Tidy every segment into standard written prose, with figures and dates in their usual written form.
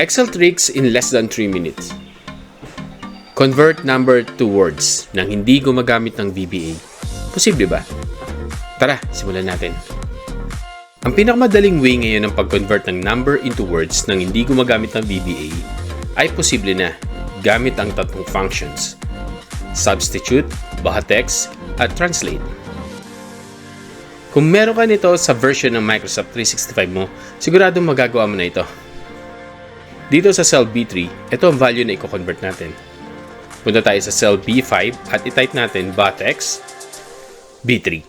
Excel tricks in less than 3 minutes. Convert number to words nang hindi gumagamit ng VBA. Posible ba? Tara, simulan natin. Ang pinakamadaling way ngayon ng pag-convert ng number into words nang hindi gumagamit ng VBA ay posible na gamit ang tatlong functions: substitute, bahatext, at translate. Kung meron ka nito sa version ng Microsoft 365 mo, siguradong magagawa mo na ito. Dito sa cell B3, ito ang value na i-convert natin. Punta tayo sa cell B5 at i-type natin bahatext B3.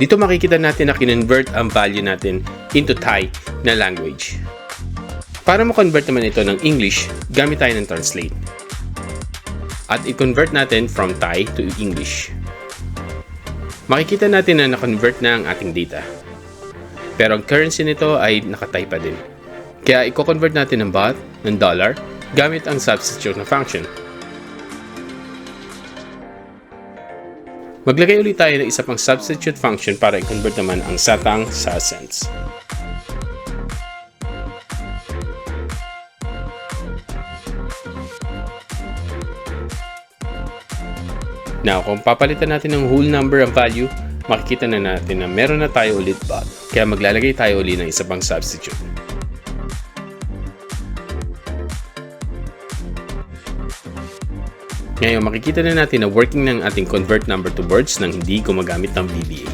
Dito makikita natin na kinonvert ang value natin into Thai na language. Para mo-convert naman ito ng English, gamit tayo ng translate. At i-convert natin from Thai to English. Makikita natin na na-convert na ang ating data. Pero ang currency nito ay naka-Thai pa din. Kaya i-convert natin ng baht, ng dollar, gamit ang substitute na function. Maglagay ulit tayo ng isa pang substitute function para i-convert naman ang satang sa cents. Now, kung papalitan natin ng whole number ang value, makikita na natin na meron na tayo ulit baht. Kaya maglalagay tayo ulit ng isa pang substitute. Ngayon, makikita na natin na working ng ating convert number to words nang hindi gumagamit ng VBA.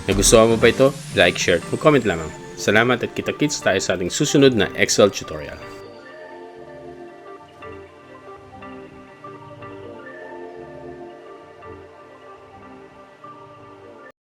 Nagustuhan mo ba ito? Like, share, comment lamang. Salamat at kita-kits tayo sa ating susunod na Excel tutorial.